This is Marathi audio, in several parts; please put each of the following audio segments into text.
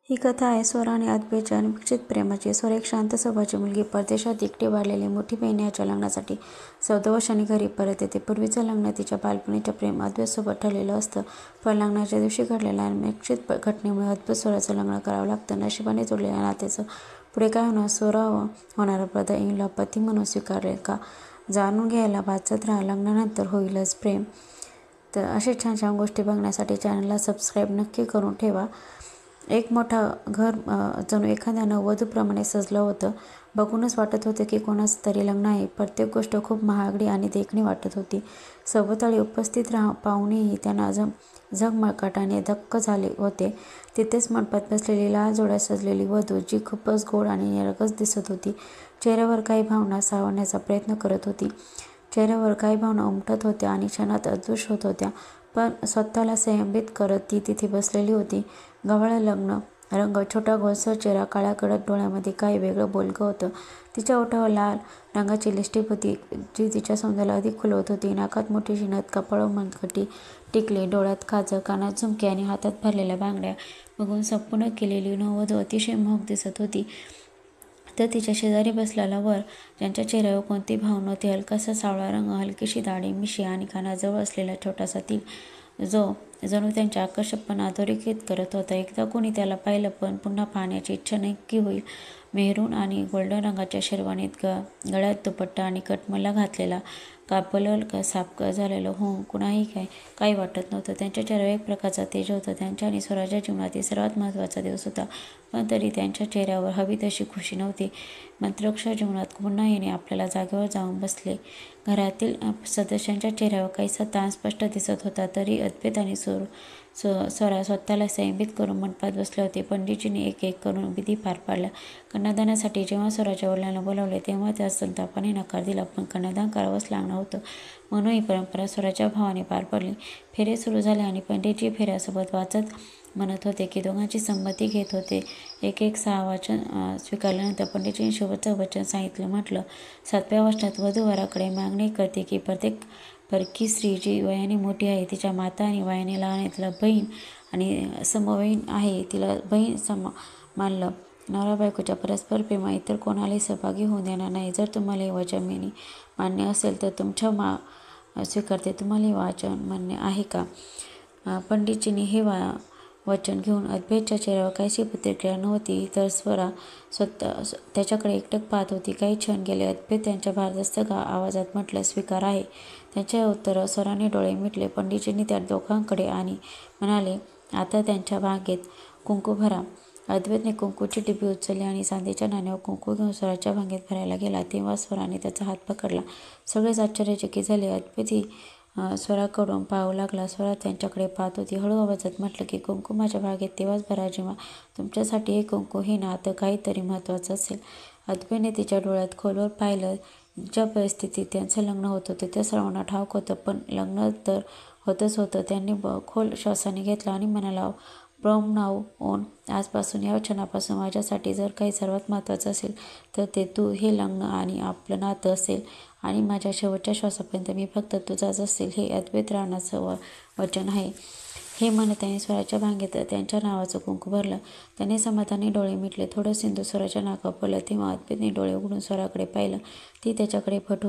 ही कथा आहे स्वरा आणि अद्वैतच्या अनपेक्षित प्रेमाची. स्वरा एक शांत स्वभावाची मुलगी परदेशात एकटी वाढलेली. मोठी बहीण याच्या लग्नासाठी 14 वर्षांनी घरी परत येते. पूर्वीचं लग्न तिच्या बालपणीचं प्रेम अद्वैतसोबत ठरलेलं असतं, पण लग्नाच्या दिवशी घडलेल्या अनपेक्षित घटनेमुळे अद्वैत स्वराचं लग्न करावं लागतं. नशिबाने जोडलेल्या नात्याचं पुढे काय होणार? स्वरा होणारा ब्रदर इन लॉ पती म्हणून स्वीकारेल का? जाणून घ्यायला वाचत राहा. लग्नानंतर होईलच प्रेम. तर असे छान छान गोष्टी बघण्यासाठी चॅनलला सबस्क्राईब नक्की करून ठेवा. एक मोठं घर जणू एखाद्या नववधूप्रमाणे सजलं होतं. बघूनच वाटत होतं की कोणाचं तरी लग्न आहे. प्रत्येक गोष्ट खूप महागडी आणि देखणी वाटत होती. सभोवताली उपस्थित पाहुणेही त्यांना झगमगाटाने धक्क झाले होते. तिथेच मंडपात बसलेली लाल जोड्यात सजलेली वधू, जी खूपच गोड आणि निरागस दिसत होती, चेहऱ्यावर काही भावना सावरण्याचा प्रयत्न करत होती. चेहऱ्यावर काही भावना उमटत होत्या आणि क्षणात अदृश्य होत होत्या, पण स्वतःला संयमित करत ती तिथे बसलेली होती. गव्हाळं लग्न रंग, छोटा गोलसर चेहरा, काळ्या कडक डोळ्यामध्ये काही वेगळं बोलकं होतं. तिच्या ओठावर लाल रंगाची लिपस्टिक होती, जी तिच्या सौंदर्याला अधिक खुलवत होती. नाकात मोठीशी नथ, कपाळावर मनगटी टिकली, डोळ्यात काजळ, कानात झुमके आणि हातात भरलेल्या बांगड्या बघून संपूर्ण केलेली नववधू अतिशय मोहक दिसत होती. तर तिच्या शेजारी बसलेला वर, ज्यांच्या चेहऱ्यावर कोणती भाव नव्हती, हलकासा सावळा रंग, हलकीशी दाढी, मिशी आणि कानाजवळ असलेला छोटासा तिल, जो जणू त्यांच्या आकर्षकपणा अधोरेखित करत होता. एकदा कोणी त्याला पाहिलं, पण पुन्हा पाहण्याची इच्छा नक्की होईल. मेहरून आणि गोल्डन रंगाच्या शेरवानीत, गळ्यात दुपट्टा आणि कटमला घातलेला, कापलं साफ झालेलं होऊन कुणाही काही वाटत नव्हतं. त्यांच्या चेहऱ्यावर एक प्रकारचा तेज होतं. त्यांच्या आणि स्वराच्या जीवनातील सर्वात महत्त्वाचा दिवस होता, पण तरी त्यांच्या चेहऱ्यावर हवी तशी खुशी नव्हती. मंत्रक्षर जीवनात पुन्हा येणे आपल्याला जागेवर जाऊन बसले. घरातील सदस्यांच्या चेहऱ्यावर काहीसा ताण स्पष्ट दिसत होता. तरी अद्वैत आणि स्वरा स्वतःला संयमित करून मंडपात बसले होते. पंडितजींनी एक एक करून विधी पार पाडला. कन्यादानासाठी जेव्हा स्वराच्या वडिलांना बोलावले, तेव्हा त्या संतापाने नकार दिला, पण कन्यादान करावंच लागणार होतं, म्हणून ही परंपरा स्वराच्या भावाने पार पडली. फेरे सुरू झाले आणि पंडितजी फेऱ्यासोबत वाचत म्हणत होते की दोघांची संमती घेत होते. एक 6 वाचन स्वीकारल्यानंतर पंडितजींनी शेवटचं वचन सांगितलं. म्हटलं, 7व्या वर्षात वधू वराकडे मागणी करते की प्रत्येक परकी स्त्री जी वयाने मोठी आहे, तिच्या माता आणि वयाने लहान आहे, तिला बहीण आणि समवयीन आहे, तिला बहीण मानलं. नवरा बायकोच्या परस्पर प्रेमात इतर कोणालाही सहभागी होऊ देणार नाही. जर तुम्हाला हे वचन मान्य असेल तर तुमच्या स्वीकारते. तुम्हाला हे वचन मान्य आहे का? पंडितजींनी हे वचन घेऊन अद्वैतच्या चेहऱ्यावर काहीशी प्रतिक्रिया नव्हती, तर स्वरा त्याच्याकडे एकटक पाहत होती. काही क्षण गेले. अद्वैत त्यांच्या भारदस्त आवाजात म्हटलं, स्वीकार आहे. त्यांच्या या उत्तरावर स्वराने डोळे मिटले. पंडितजींनी त्या दोघांकडे आणि म्हणाले, आता त्यांच्या भांगेत कुंकू भरा. अद्वैतने कुंकूची डिबी उचलली आणि चांदीच्या नाण्यावर कुंकू घेऊन स्वराच्या भांगेत भरायला गेला, तेव्हा स्वराने त्याचा हात पकडला. सगळेच आश्चर्यचकित झाले. अद्वैतही स्वराकडून पाहू लागला. स्वरा त्यांच्याकडे पाहत होती. हळू आवाजात म्हटलं की कुंकू माझ्या भागेत तेव्हाच भरा जेव्हा तुमच्यासाठी हे कुंकू, हे नातं काहीतरी महत्त्वाचं असेल. अद्वैतने तिच्या डोळ्यात खोलवर पाहिलं. ज्या परिस्थितीत त्यांचं लग्न होत होतं त्या सर्वांना ठाऊक होतं, पण लग्न तर होतच होतं. त्यांनी खोल श्वासाने घेतला आणि म्हणाला, फ्रॉम नाऊ ऑन, आजपासून, या क्षणापासून माझ्यासाठी जर काही सर्वात महत्त्वाचं असेल तर ते तू, हे लग्न आणि आपलं नातं असेल, आणि माझ्या शेवटच्या श्वासापर्यंत मी फक्त तुझाच असेल, हे अद्वैत रावणाचं वचन आहे. हे म्हणत त्याने स्वराच्या भांगेत त्यांच्या नावाचं कुंकू भरलं. त्याने समाधानी डोळे मिटले. थोडं सिंधू स्वराच्या नाकावर पडलं, तेव्हा अद्वैतने डोळे उघडून स्वराकडे पाहिलं. ती त्याच्याकडे पाहत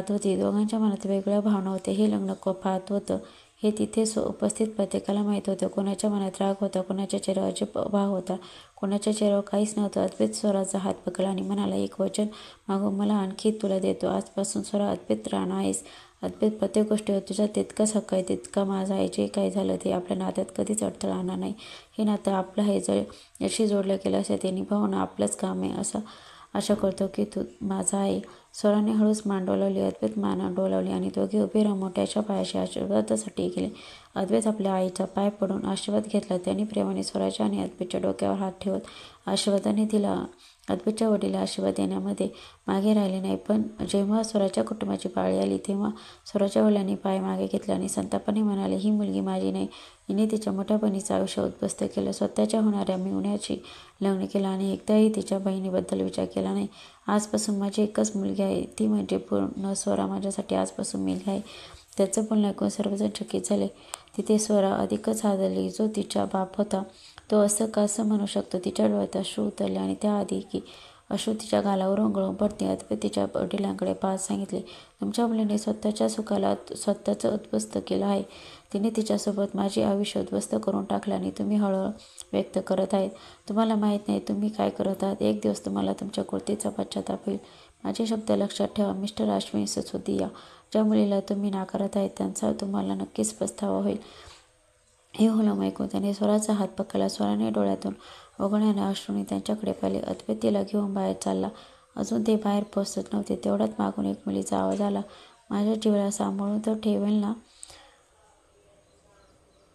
होती. दोघांच्या मनात वेगळ्या भावना होत्या. हे लग्न पाहत होतं हे तिथे उपस्थित प्रत्येकाला माहीत होतं. कोणाच्या मनात राग होता, कोणाच्या चेहऱ्यावर अजब भाव होता, कोणाच्या चेहऱ्यावर काहीच नव्हतं. अद्वैत स्वराचा हात पकडला आणि म्हणाला, एक वचन मागून मला आणखी तुला देतो. आजपासून स्वरा अद्वैत राहणार आहेस. अद्वैत, प्रत्येक गोष्टीवर तुझा तितकाच हक्क आहे तितका माझा आहे. जे काही झालं ते आपल्या नात्यात कधीच अडथळा आणणार नाही. हे नातं आपलं आहे. जशी जोडलं गेलं असेल ते निभावणं आपलंच काम आहे. आशा करतो की तू माझा आहे. स्वराने हळूच मान डोलावली. अद्वैत मान डोलावली आणि दोघे उभे राहून मोठ्याच्या पायाशी आशीर्वादासाठी गेले. अद्वैत आपल्या आईचा पाय पडून आशीर्वाद घेतला. त्यांनी प्रेमाने स्वराच्या आणि अद्वैतच्या डोक्यावर हात ठेवत आशीर्वादाने दिला. अद्वैतच्या वडील आशीर्वाद देण्यामध्ये मागे राहिले नाही, पण जेव्हा स्वराच्या कुटुंबाची पाळी आली तेव्हा स्वराच्या वडिलांनी पाय मागे घेतले आणि संतापाने म्हणाले, ही मुलगी माझी नाही. हिने तिच्या मोठ्या बहिणीचं आयुष्य उद्ध्वस्त केलं, स्वतःच्या होणाऱ्या मेहुण्याची लग्न केलं आणि एकदाही तिच्या बहिणीबद्दल विचार केला नाही. आजपासून माझी एकच मुलगी आहे, ती म्हणजे पूर्ण. स्वरा माझ्यासाठी आजपासून मुलगी आहे. त्याचं बोलणं ऐकून सर्वजण चकित झाले. तिथे स्वरा अधिकच हादरली. जो तिचा बाप होता तो असं कसं म्हणू शकतो? तिच्या डोळ्यात अश्रू उतरले आणि त्याआधी की अश्रू तिच्या गालावरून गळून पडते, अद्वैत तिच्या वडिलांकडे पाहत सांगितले, तुमच्या मुलीने स्वतःच्या सुखाला स्वतःच उद्ध्वस्त केलं आहे. तिने तिच्यासोबत माझे आयुष्य उद्ध्वस्त करून टाकलं आणि तुम्ही हळहळ व्यक्त करत आहेत. तुम्हाला माहीत नाही तुम्ही काय करत आहात. एक दिवस तुम्हाला तुमच्या कृतीचा पश्चाताप होईल. माझे शब्द लक्षात ठेवा मिस्टर अश्विनी सिसोदिया. ज्या मुलीला तुम्ही नाकारत आहेत त्यांचा तुम्हाला नक्कीच पस्तावा होईल. हे होलम ऐकून त्याने स्वराचा हात पकडला. स्वराने डोळ्यातून ओघळणाऱ्या अश्रूंनी त्यांच्याकडे पाहिले. अद्वैत तिला घेऊन बाहेर चालला. अजून ते बाहेर पोहोचत नव्हते तेवढ्यात मागून एक मुलीचा आवाज आला, माझ्या जीवाला सांभाळून तर ठेवेल ना?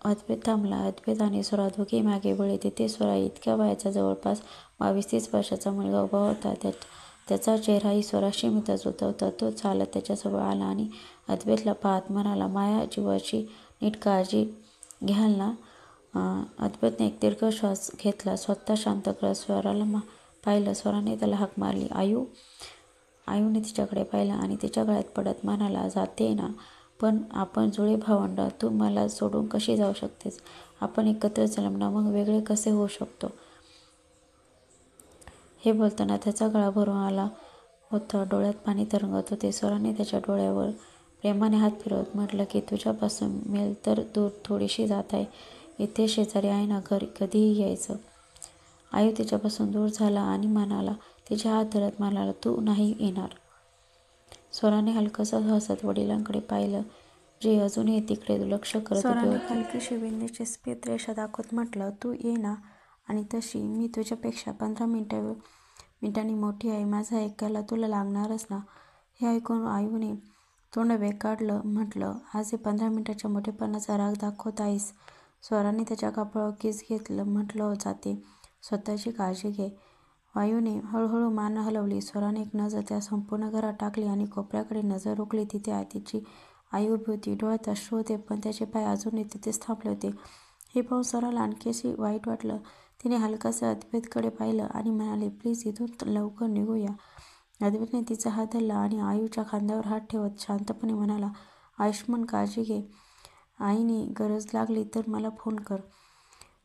अद्वैत थांबला. अद्वैत आणि स्वरा दोघे मागे वळले. तिथे स्वरा इतक्या वयाचा जवळपास 22-23 वर्षाचा मुलगा उभा होता. त्याचा चेहराही स्वराशी मिळतच होता. तो चालत त्याच्याजवळ आला आणि अद्वैतला पाहत म्हणाला, माया जीवाची नीट काळजी घ्याल ना? अद्वैतने एक दीर्घ श्वास घेतला. स्वतः शांत करत स्वराला पाहिलं. स्वराने त्याला हाक मारली, आयू. आयूने तिच्याकडे पाहिलं आणि तिच्या गळ्यात पडत म्हणाला, जाते ना, पण आपण जुळे भावंड. तू मला सोडून कशी जाऊ शकतेस? आपण एकत्र जन्मलो, मग वेगळे कसे होऊ शकतो? हे बोलताना त्याचा गळा भरून आला होता. डोळ्यात पाणी तरंगत होते. स्वराने त्याच्या डोळ्यावर प्रेमाने हात फिरवत म्हटलं की तुझ्यापासून मेल तर दूर थोडीशी जात आहे. इथे शेजारी आहे ना, घरी कधीही यायचं. आयू तिच्यापासून दूर झाला आणि म्हणाला, तिचे हात धरत म्हणाला, तू नाही येणार. स्वराने हलकंसं हसत वडिलांकडे पाहिलं, जे अजूनही तिकडे दुर्लक्ष करत उभे स्वराने होते. हलकीशी विंदीची स्मित रेषा दाखवत म्हटलं, तू ये ना, आणि तशी मी तुझ्यापेक्षा 15 मिनिटांनी मोठी आहे. माझं ऐकायला तुला लागणारच ना? हे ऐकून आयूने तोंड वेगाडलं. म्हटलं, आज हे 15 मिनिटाच्या मोठेपणाचा राग दाखवत आहेस? स्वराने त्याच्या कपाळावर किस घेतलं. म्हटलं, जाते. स्वतःची काळजी घे. आयूने हळूहळू मान हलवली. स्वराने एक नजर त्या संपूर्ण घरात टाकली आणि कोपऱ्याकडे नजर रोखली. तिथे तिची आई उभी होती. डोळ्यात अश्रू होते, पण त्याचे पाय अजूनही तिथेच थांबले होते. हे पाहून स्वराला आणखीशी वाईट वाटलं. तिने हलकासे अद्वैतकडे पाहिलं आणि म्हणाली, प्लीज इथून लवकर निघूया. अद्वैतने तिचा हात धरला आणि आयूच्या खांद्यावर हात ठेवत शांतपणे म्हणाला, आयुष्मान काळजी घे. आईने गरज लागली तर मला फोन कर.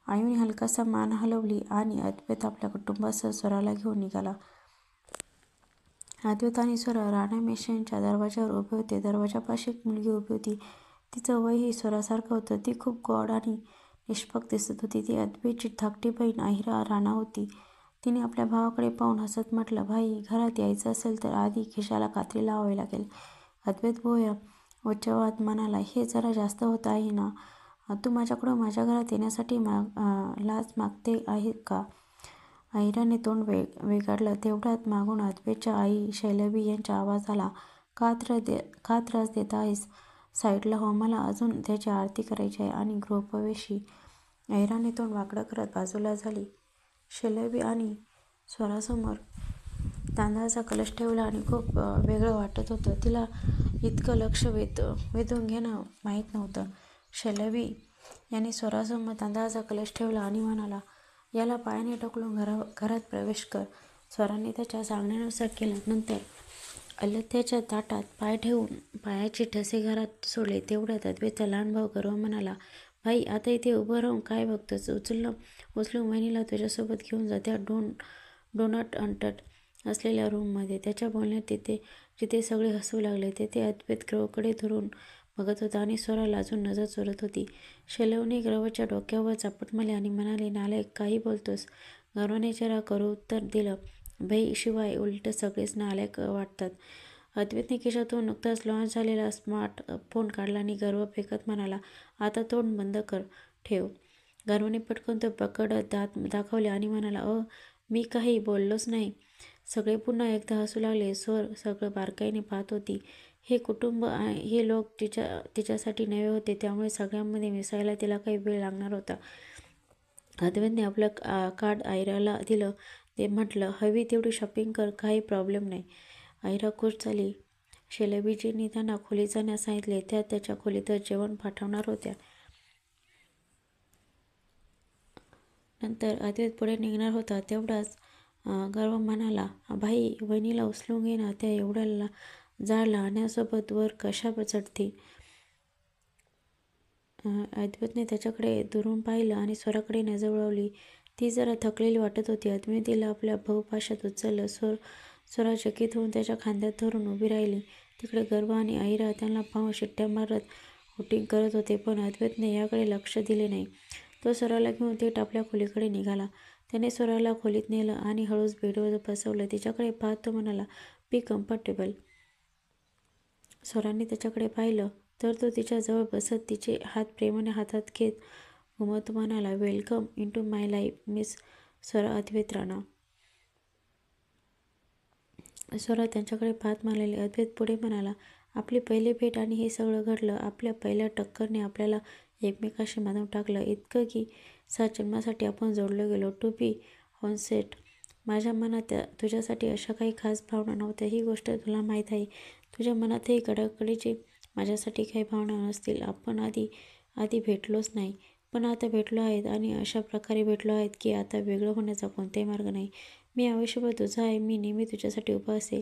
आयूने हलकासा मान हलवली आणि अद्वैत आपल्या कुटुंबासह स्वराला घेऊन निघाला. अद्वैत आणि स्वरा राणामेशांच्या दरवाजावर उभे होते. दरवाजापाशी एक मुलगी उभी होती. तिचं वयही स्वरासारखं होतं. ती खूप गोड आणि निष्पाप दिसत होती. ती अद्वैतची धाकटी बहीण अहिरा राणा होती. तिने आपल्या भावाकडे पाहून हसत म्हटलं, भाई, घरात यायचं असेल तर आधी खिशाला कात्री लावावी लागेल. अद्वैत भोया उच्च आवाजात म्हणाला, हे जरा जास्त होत आहे ना? तू माझ्याकडून माझ्या घरात येण्यासाठी लाच मागते आहे का? अहिराने तोंड वेगाडलं. तेवढ्यात मागून अद्वैतच्या आई शैलवी यांचा आवाज आला, का त्रास देत आहेस? साईडला हो, मला अजून त्याची आरती करायची आहे आणि गृहप्रवेशही. अहिराने तोंड वाकडं करत बाजूला झाली. शैलवी आणि स्वरासमोर तांदळाचा कलश ठेवला आणि खूप वेगळं वाटत होतं. तिला इतकं लक्ष वेधून घेणं माहीत नव्हतं. शैलवी यांनी स्वरासमोर तांदळाचा कलश ठेवला आणि म्हणाला, याला पायाने ढकलून घरात प्रवेश कर. स्वराने त्याच्या सांगण्यानुसार केलं. नंतर अल्लथ्याच्या ताटात पाय ठेवून पायाचे ठसे घरात सोडले. तेवढ्यात अद्वैतचा लहान भाऊ गर्व म्हणाला, भाई, आता इथे उभं राहून काय बघतोस? उचलून वहिनीला तुझ्यासोबत घेऊन जा त्या डोनट अंटट असलेल्या रूममध्ये. त्याच्या बोलण्यात जिथे सगळे हसू लागले तिथे अद्वैत ग्रवकडे धरून बघत होता आणि स्वरा लाजून नजर चोरत होती. शैलवने ग्रवच्या डोक्यावर चापट मारली आणि म्हणाली, नालायक, काही बोलतोस? गर्वाने जरा करू उत्तर दिलं, भाई, शिवाय उलट सगळेच नालायक वाटतात. अद्वैतने खिशातून नुकताच लॉन्च झालेला स्मार्ट फोन काढला आणि गर्व फेकत म्हणाला, आता तोंड बंद कर, ठेव. गर्वाने पटकन तो पकडत दात दाखवले आणि म्हणाला, मी काही बोललोच नाही. सगळे पुन्हा एकदा हसू लागले. स्वर सगळं बारकाईने पाहत होती. हे कुटुंब, हे लोक तिच्यासाठी नवे होते, त्यामुळे सगळ्यांमध्ये मिसळायला तिला काही वेळ लागणार होता. अद्वैतने आपलं कार्ड आयराला दिलं. ते म्हटलं, हवी तेवढी शॉपिंग कर, काही प्रॉब्लेम नाही. आयरा खुश झाली. शैलवीजींनी त्यांना खोलीत जाण्यास सांगितले. त्या त्याच्या खोलीतच जेवण पाठवणार होत्या. नंतर अद्वैत पुढे निघणार होता. तेवढाच गर्व म्हणाला, भाई, वहिनीला उचलून घे ना, त्या एवढ्या जाड लहान्यासोबत वर कशा चढतील? अद्वैतने त्याच्याकडे दुरून पाहिलं आणि स्वराकडे नजर वळवली. ती जरा थकलेली वाटत होती. अद्वैतने तिला आपल्या बहुपाशात उचललं. स्वरा चकित होऊन त्याच्या खांद्यात धरून उभी राहिली. तिकडे गर्भ आणि आहिरा त्यांना पाहून शिट्ट्या मारत हुटिंग करत होते, पण अद्वैतने याकडे लक्ष दिले नाही. तो स्वराला घेऊन थेट आपल्या खोलीकडे निघाला. त्याने स्वराला खोलीत नेलं आणि हळूच बेडवर बसवलं. तिच्याकडे पाहत तो म्हणाला, बी कम्फर्टेबल. स्वराने त्याच्याकडे पाहिलं तर तो तिच्या जवळ बसत तिचे हात प्रेमाने हातात घेत घुमत म्हणाला, वेलकम इनटू माय लाईफ मिस स्वरा अद्वैत राणा. स्वरा त्यांच्याकडे पाहत म्हणाली. अद्वैत पुढे म्हणाला, आपली पहिली भेट आणि हे सगळं घडलं आपल्या पहिल्या टक्करने आपल्याला एकमेकाशी बांधून टाकलं, इतकं की 7 जन्मासाठी आपण जोडलो गेलो. टू बी ऑनेस्ट, माझ्या मनात तुझ्यासाठी अशा काही खास भावना नव्हत्या. ही गोष्ट तुला माहीत आहे. तुझ्या मनातही कडाकडीची माझ्यासाठी काही भावना नसतील. आपण आधी भेटलोच नाही, पण आता भेटलो आहेत आणि अशा प्रकारे भेटलो आहेत की आता वेगळं होण्याचा कोणताही मार्ग नाही. मी आयुष्यभर तुझा आहे. मी नेहमी तुझ्यासाठी उभा असेल.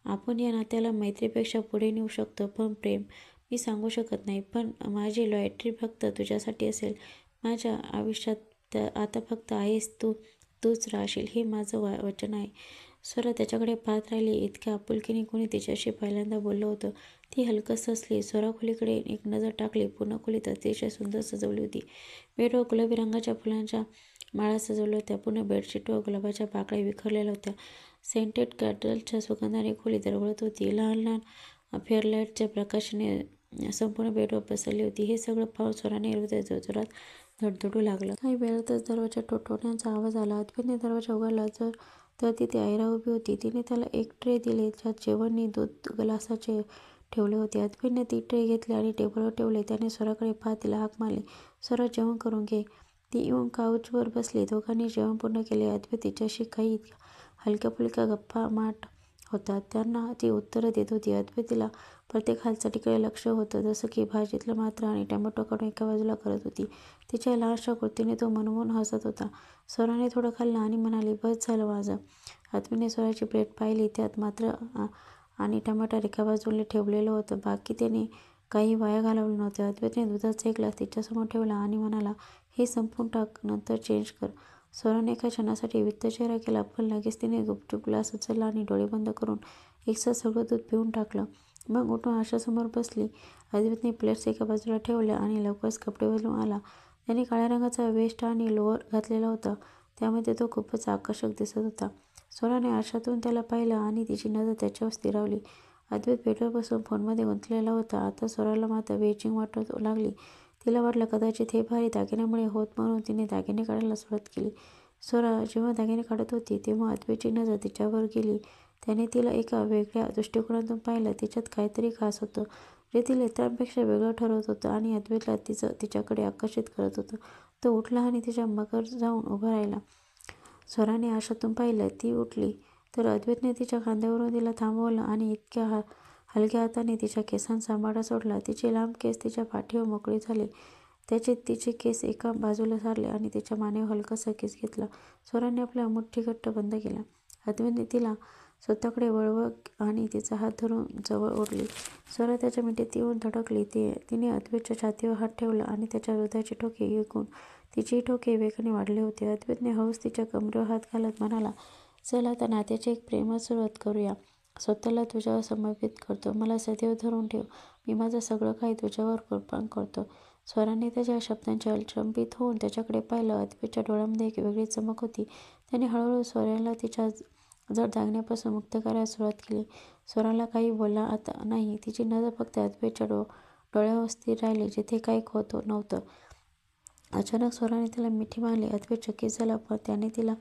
आपण या नात्याला मैत्रीपेक्षा पुढे नेऊ शकतो, पण प्रेम मी सांगू शकत नाही. पण माझी लॉयल्टी फक्त तुझ्यासाठी असेल. माझ्या आयुष्यात आता फक्त आहेस तूच राहशील, हे माझं वचन आहे. स्वरा त्याच्याकडे पाहत राहिली. इतक्या आपुलकीने कोणी तिच्याशी पहिल्यांदा बोललं होतं. ती हलकस हसली. स्वरा खोलीकडे एक नजर टाकली. पूर्ण खोलीत अतिशय सुंदर सजवली होती. बेडवर गुलाबी रंगाच्या फुलांच्या माळा सजवल्या होत्या. पूर्ण बेडशीटवर गुलाबाच्या पाकळ्या विखरलेल्या होत्या. सेंटेड कॅन्डलच्या सुगंधाने खोली दरवळत होती. लहान लहान फेअरलाईटच्या प्रकाशाने संपूर्ण बेडवर पसरली होती. हे सगळं पाहून स्वराने हृदय जोरजोरात धडधडू लागलं. काही वेळातच दरवाजा ठोठावण्याचा आवाज आला. अद्वैतने दरवाजा उघडला तर तिथे आयरा उभी होती. तिने त्याला एक ट्रे दिले, ज्यात जेवण आणि दूध ग्लासाचे ठेवले होते. अद्वैतने ती ट्रे घेतली आणि टेबलवर ठेवले. त्याने स्वराकडे पाहत तिला हाक मारली, स्वरा जेवण करून घे. ती येऊन काउचवर बसली. दोघांनी जेवण पूर्ण केले. अद्वैत तिच्याशी काही हलक्या फुलक्या गप्पा मारत होता. त्यांना ती उत्तरं देत होती. अद्वैत तिला प्रत्येक हालचालीकडे लक्ष होतं, जसं की भाजीतलं मात्र आणि टोमॅटो काढून एका बाजूला करत होती. तिच्या लहानशा कृतीने तो मनमोहन हसत होता. स्वराने थोडं खाल्लं आणि म्हणाली, बस झालं माझं. अद्वैतने स्वराची प्लेट पाहिली. त्यात मात्र आणि टमाटर एका बाजूला ठेवलेलं होतं. बाकी त्याने काही वाया घालवलं नव्हतं. अद्वैतने दुधाचा एक ग्लास तिच्यासमोर ठेवला आणि म्हणाला, हे संपवून टाक, नंतर चेंज कर. स्वराने एका क्षणासाठी वित्त चेहरा केला, पण लगेच तिने गुपचूप ग्लास उचलला आणि डोळे बंद करून एकसाथ सगळं दूध पिऊन टाकलं. मग उठून आरशासमोर बसली. अद्वैतने प्लेट्स एका बाजूला ठेवल्या आणि लवकरच कपडे बदलून आला. त्याने काळ्या रंगाचा वेस्ट आणि लोअर घातलेला होता. त्यामध्ये तो खूपच आकर्षक दिसत होता. स्वराने आरशातून त्याला पाहिलं आणि तिची नजर त्याच्यावर स्थिरावली. अद्वैत बेडवर बसून फोनमध्ये गुंतलेला होता. आता स्वराला मात्र बेचैनी वाटू लागली. तिला वाटलं कदाचित हे भारी दागिन्यामुळे होत, म्हणून तिने दागिने काढायला सुरुवात केली. स्वरा जेव्हा दागिने काढत होती तेव्हा अद्वैतची नजर तिच्यावर गेली. त्याने तिला एका वेगळ्या दृष्टिकोनातून पाहिलं. तिच्यात काहीतरी खास होतं, जे तिला इतरांपेक्षा वेगळं ठरवत होतं आणि अद्वैतला तिच्याकडे आकर्षित करत होतं. तो उठला आणि तिच्या मागे जाऊन उभा राहिला. स्वराने आरशातून पाहिलं. ती उठली तर अद्वैतने तिच्या खांद्यावरून तिला थांबवलं आणि इतक्या हलक्या हाताने तिच्या केसांचा माडा सोडला. तिचे लांब केस तिच्या पाठीवर मोकळे झाले. त्याचे तिचे केस एका बाजूला सारले आणि तिच्या मानेवर हलकासा किस घेतला. स्वराने आपला मुठी घट्ट बंद केला. अद्वैतने तिला स्वतःकडे वळवलं आणि तिचा हात धरून जवळ ओढली. स्वरा त्याच्या मिठीत येऊन धडकली. तिने अद्वैतच्या छातीवर हात ठेवला आणि त्याच्या हृदयाचे ठोके ऐकून तिचेही ठोके वेगाने वाढले होते. अद्वैतने हळूच तिच्या कमरेवर हात घालत म्हणाला, चल आता नात्याची एक प्रेमळ सुरुवात करूया. स्वतःला तुझ्यावर समर्पित करतो. मला सदैव धरून ठेव. मी माझं सगळं काही तुझ्यावर कुर्बान करतो. स्वराने त्याच्या शब्दांचे अचंबित होऊन त्याच्याकडे पाहिलं. अद्वैतच्या डोळ्यांमध्ये एक वेगळी चमक होती. त्याने हळूहळू स्वराला तिच्या जड दागिन्यापासून मुक्त करायला सुरुवात केली. स्वराला काही बोलला नाही. तिची नजर फक्त अद्वैतच्या डोळ्यावर स्थिर राहिली, जिथे काही होत नव्हतं. अचानक स्वराने तिला मिठी मारली. अद्वैत चकित झाला, पण त्याने तिला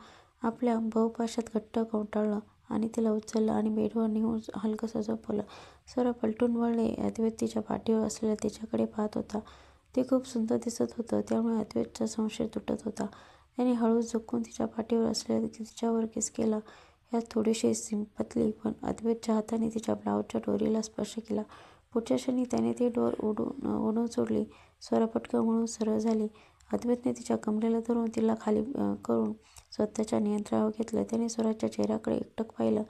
आपल्या बहुपाशात घट्ट गुंडाळलं आणि तिला उचललं आणि बेडवर नेऊन हलकंसं झोपवलं. स्वरा पलटून वळले. अद्वैत तिच्या पाठीवर असलेल्या तिच्याकडे पाहत होता. ते खूप सुंदर दिसत होतं, त्यामुळे अद्वैतचा संशय तुटत होता. त्याने हळूच झुकून तिच्या पाठीवर असलेल्या तिच्यावर किस केला. यात थोडीशी सिंपतली, पण अद्वैतच्या हाताने तिच्या ब्लाऊजच्या दोरीला स्पर्श केला. पुढच्या क्षणी त्याने ती दोर ओढून सोडली. स्वरा पटकन वळून सरळ झाली. अद्वैतने तिच्या कमरेला धरून तिला खाली करून स्वतःच्या नियंत्रणावर घेतलं. त्याने स्वराच्या चेहऱ्याकडे एकटक पाहिलं.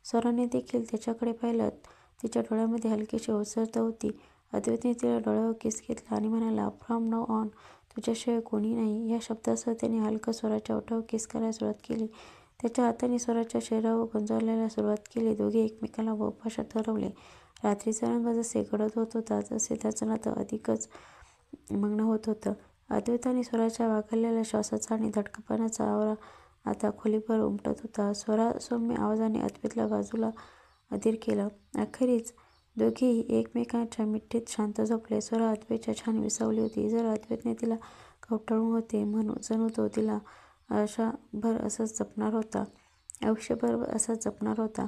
स्वराने देखील त्याच्याकडे पाहिलं. तिच्या डोळ्यांमध्ये हलकीशी ओलसरता होती. अद्वैतने तिला डोळ्यावर किस घेतला आणि म्हणाला, फ्रॉम नाऊ ऑन तुझ्याशिवाय कोणी नाही. या शब्दासह त्याने हलकं स्वराच्या ओठावर किस करायला सुरुवात केली. त्याच्या हाताने स्वराच्या चेहऱ्यावर गुंजारायला सुरुवात केली. दोघे एकमेकाला बहुभाषात हरवले. रात्रीचा रंग जसे गडद होत होता तसे त्यांचं नातं अधिकच मग्न होत होतं. अद्वैताने स्वराच्या वाखरलेल्या श्वासाचा आणि धडकपणाचा आवरा आता खोलीभर उमटत होता. स्वरा सौम्य आवाजाने अद्वैतला बाजूला अधीर केलं. अखेरीस दोघेही एकमेकांच्या मिठीत शांत झोपले. स्वरा अद्वैतच्या छान विसावली होती. जर अद्वैतने तिला कवटाळून होते जणू तो तिला आयुष्यभर असंच जपणार होता.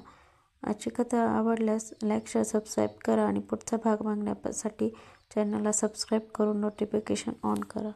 आजची कथा आवडल्यास लाईक, शेअर, सबस्क्राईब करा आणि पुढचा भाग मागण्यासाठी चॅनलला सबस्क्राईब करून नोटिफिकेशन ऑन करा.